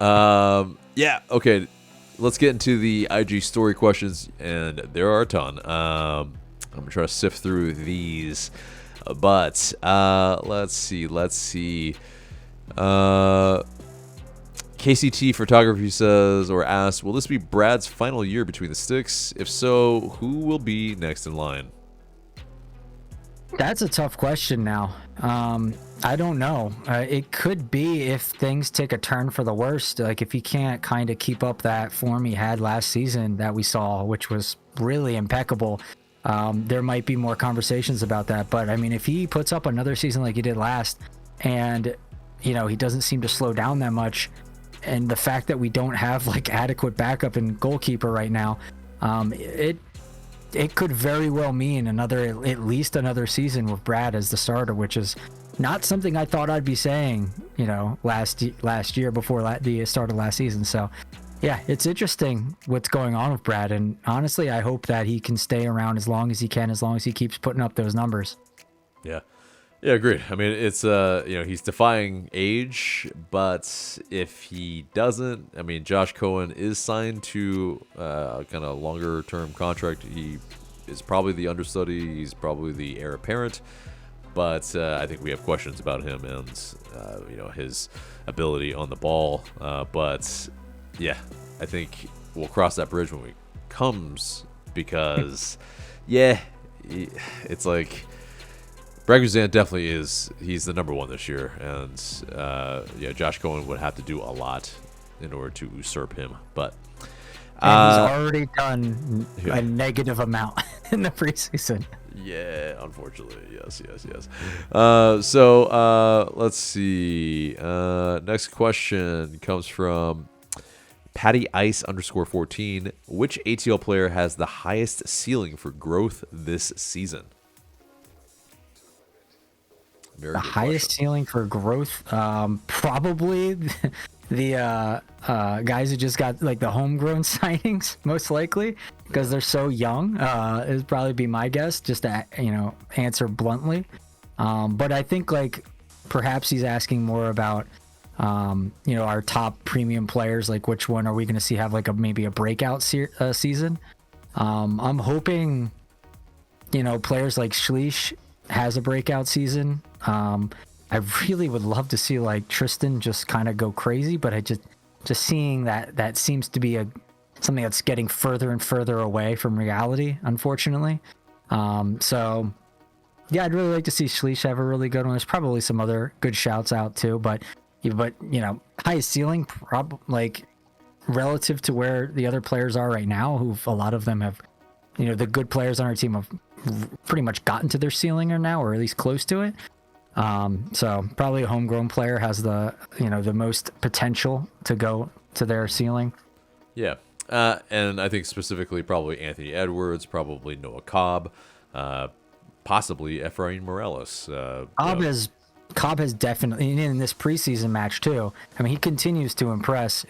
okay. Let's get into the IG story questions, and there are a ton. I'm gonna try to sift through these, but let's see. KCT Photography says or asks, will this be Brad's final year between the sticks? If so, who will be next in line? That's a tough question now. I don't know. It could be if things take a turn for the worst. Like if he can't kind of keep up that form he had last season that we saw, which was really impeccable. There might be more conversations about that. But I mean, if he puts up another season like he did last, and he doesn't seem to slow down that much, and the fact that we don't have like adequate backup and goalkeeper right now, it could very well mean at least another season with Brad as the starter, which is not something I thought I'd be saying, last year before the start of last season. So, it's interesting what's going on with Brad, and honestly, I hope that he can stay around as long as he can, as long as he keeps putting up those numbers. Yeah, agreed. I mean, it's he's defying age, but if he doesn't, I mean, Josh Cohen is signed to kind of longer term contract. He is probably the understudy. He's probably the heir apparent, but I think we have questions about him and his ability on the ball. But I think we'll cross that bridge when it comes, because it's like, Brad Guzan definitely he's the number one this year, and Josh Cohen would have to do a lot in order to usurp him. But And he's already done a negative amount in the preseason. Yeah, unfortunately, yes. So let's see. Next question comes from Patty Ice _14. Which ATL player has the highest ceiling for growth this season? The highest ceiling for growth, probably the guys who just got like the homegrown signings, most likely, because they're so young. It'd probably be my guess, just to answer bluntly. But I think like perhaps he's asking more about our top premium players. Like which one are we going to see have like maybe a breakout season? I'm hoping players like Schleich has a breakout season. I really would love to see like Tristan just kind of go crazy, but I just seeing that seems to be something that's getting further and further away from reality, unfortunately. So yeah, I'd really like to see Schleich have a really good one. There's probably some other good shouts out too, but highest ceiling, like relative to where the other players are right now, who a lot of them have, the good players on our team have pretty much gotten to their ceiling or now, or at least close to it. So probably a homegrown player has the most potential to go to their ceiling. Yeah. And I think specifically probably Anthony Edwards, probably Noah Cobb, possibly Efrain Morales. Cobb has definitely in this preseason match too. I mean, he continues to impress.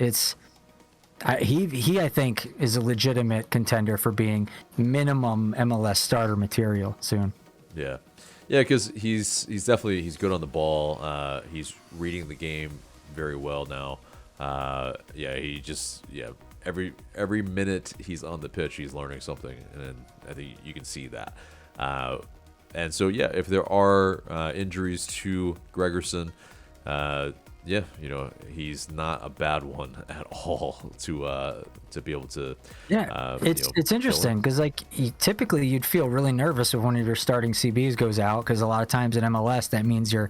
He I think is a legitimate contender for being minimum MLS starter material soon. Yeah, because he's good on the ball. He's reading the game very well now. Every minute he's on the pitch, he's learning something, and I think you can see that. And so if there are injuries to Gregerson, he's not a bad one at all to be able to. Yeah, it's interesting because typically you'd feel really nervous if one of your starting CBs goes out, because a lot of times in MLS that means you're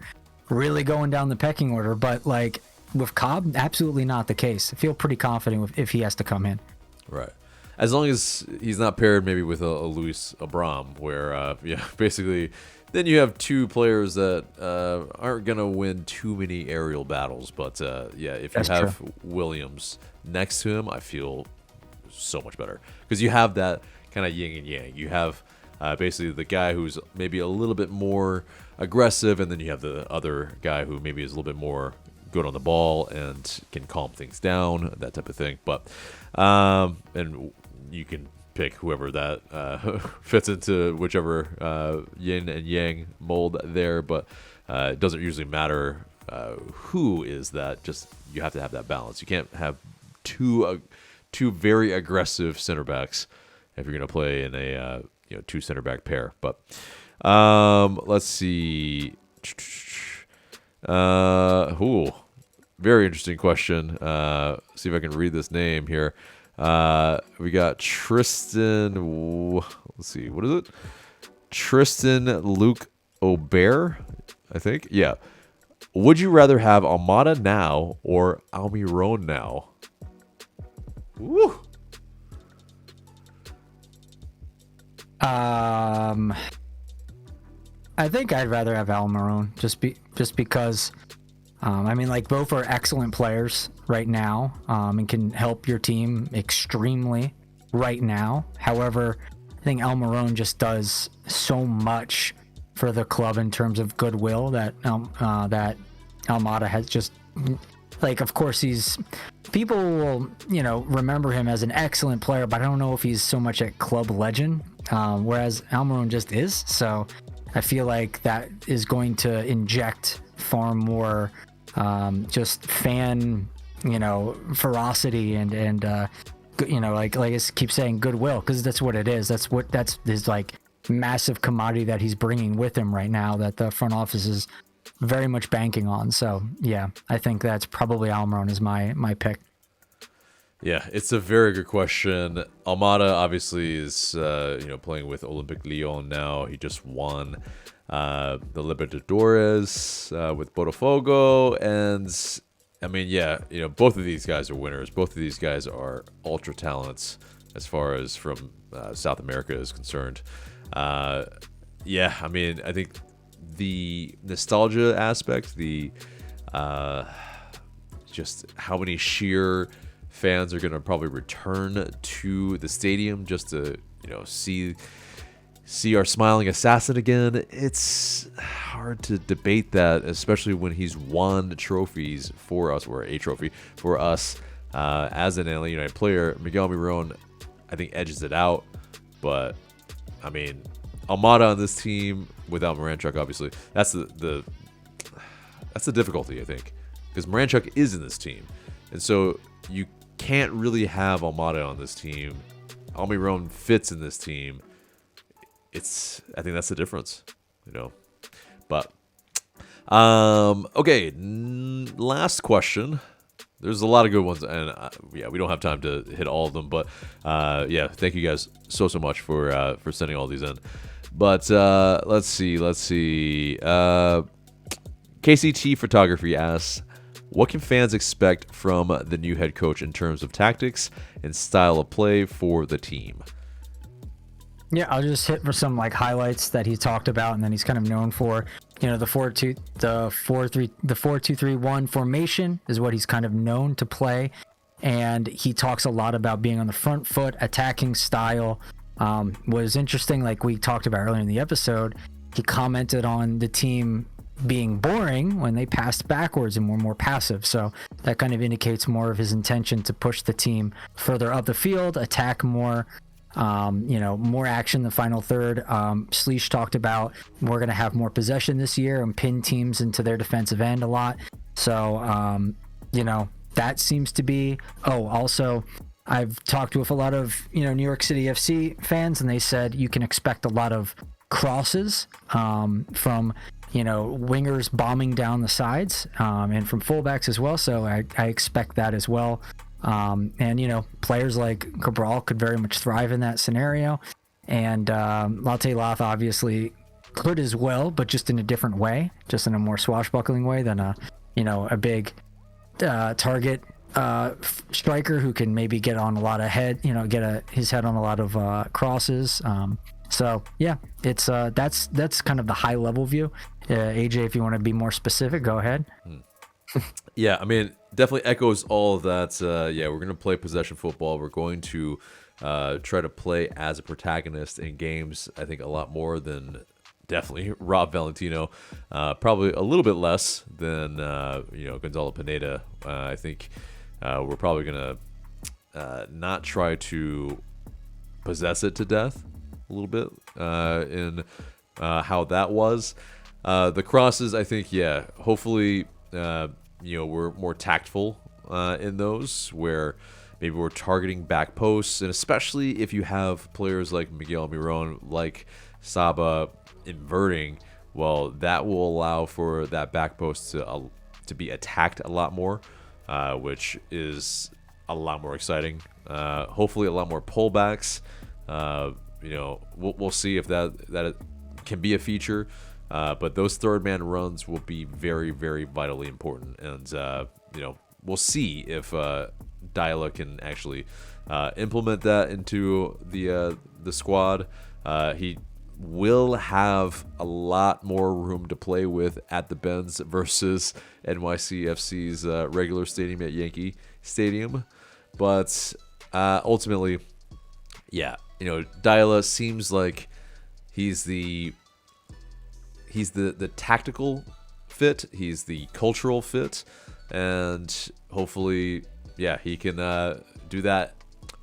really going down the pecking order. But like with Cobb, absolutely not the case. I feel pretty confident if he has to come in. Right. As long as he's not paired maybe with a Luis Abram, where basically then you have two players that aren't gonna win too many aerial battles. But if you have true. Williams next to him, I feel so much better, because you have that kind of yin and yang. You have basically the guy who's maybe a little bit more aggressive, and then you have the other guy who maybe is a little bit more good on the ball and can calm things down, that type of thing. But and you can pick whoever that fits into whichever yin and yang mold there, but it doesn't usually matter who is that. Just you have to have that balance. You can't have two very aggressive center backs if you're going to play in a two center back pair. But let's see. Very interesting question. See if I can read this name here. We got Tristan. Let's see. What is it? Tristan Luke Aubert, I think. Yeah. Would you rather have Almada now or Almiron now? Woo. I think I'd rather have Almiron just because. I mean, like, both are excellent players right now, and can help your team extremely right now. However, I think Almiron just does so much for the club in terms of goodwill that that Almada has just, like, of course people will, remember him as an excellent player, but I don't know if he's so much a club legend, whereas Almiron just is. So I feel like that is going to inject far more just fan, ferocity and like I keep saying, goodwill, because that's what it is. That's his like massive commodity that he's bringing with him right now, that the front office is very much banking on. So yeah, I think that's probably Almiron is my pick. Yeah, it's a very good question. Almada obviously is playing with Olympique Lyon now. He just won the Libertadores with Botafogo, and I mean, yeah, both of these guys are winners. Both of these guys are ultra talents as far as from South America is concerned. Yeah, I mean, I think the nostalgia aspect, the just how many sheer fans are going to probably return to the stadium just to see our smiling assassin again. It's hard to debate that, especially when he's won trophies for us, or a trophy for us as an Atlanta United player. Miguel Almiron, I think, edges it out, but I mean, Almada on this team without Moranchuk, obviously, that's the difficulty, I think, because Moranchuk is in this team, and so you can't really have Almada on this team. Almiron fits in this team. I think that's the difference, But okay, last question. There's a lot of good ones, and yeah, we don't have time to hit all of them. But yeah, thank you guys so much for sending all these in. But let's see. KCT Photography asks, what can fans expect from the new head coach in terms of tactics and style of play for the team? Yeah, I'll just hit for some highlights that he talked about, and then he's kind of known for. The 4-2-3-1 formation is what he's kind of known to play, and he talks a lot about being on the front foot, attacking style. Was interesting, like we talked about earlier in the episode, he commented on the team being boring when they passed backwards and were more passive. So that kind of indicates more of his intention to push the team further up the field, attack more. More action in the final third. Sleesh talked about we're going to have more possession this year and pin teams into their defensive end a lot. So, that seems to be. Oh, also, I've talked with a lot of, New York City FC fans, and they said you can expect a lot of crosses from, wingers bombing down the sides and from fullbacks as well. So I expect that as well. And players like Cabral could very much thrive in that scenario, and Latte Lath obviously could as well, but just in a different way, just in a more swashbuckling way than a big target striker who can maybe get on a lot of his head on a lot of crosses. So yeah, it's that's kind of the high level view. AJ, if you want to be more specific, go ahead. Yeah, I mean, definitely echoes all of that. Yeah, we're going to play possession football. We're going to try to play as a protagonist in games, I think, a lot more than definitely Rob Valentino. Probably a little bit less than, Gonzalo Pineda. I think we're probably going to not try to possess it to death a little bit in how that was. The crosses, I think, yeah, hopefully... we're more tactful in those, where maybe we're targeting back posts, and especially if you have players like Miguel Almiron, like Saba inverting, well, that will allow for that back post to be attacked a lot more, which is a lot more exciting. Hopefully, a lot more pullbacks. We'll see if that can be a feature. But those third man runs will be very, very vitally important. And, we'll see if Diala can actually implement that into the squad. He will have a lot more room to play with at the Benz versus NYCFC's regular stadium at Yankee Stadium. But ultimately, yeah, Diala seems like he's the tactical fit, he's the cultural fit, and hopefully, yeah, he can do that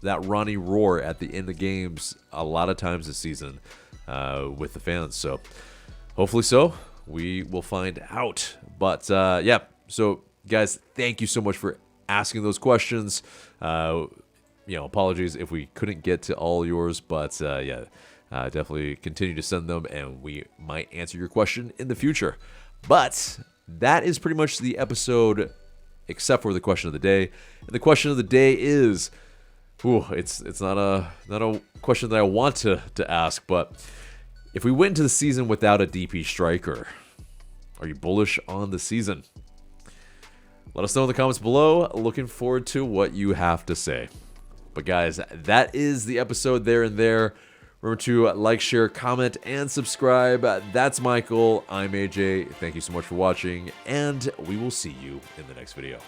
Ronnie roar at the end of games a lot of times this season with the fans. So hopefully so. We will find out. But yeah, so guys, thank you so much for asking those questions. Apologies if we couldn't get to all yours, but yeah. Definitely continue to send them, and we might answer your question in the future. But that is pretty much the episode, except for the question of the day. And the question of the day is, it's not a question that I want to ask, but if we went into the season without a DP striker, are you bullish on the season? Let us know in the comments below. Looking forward to what you have to say. But guys, that is the episode there and there. Remember to like, share, comment, and subscribe. That's Michael. I'm AJ. Thank you so much for watching, and we will see you in the next video.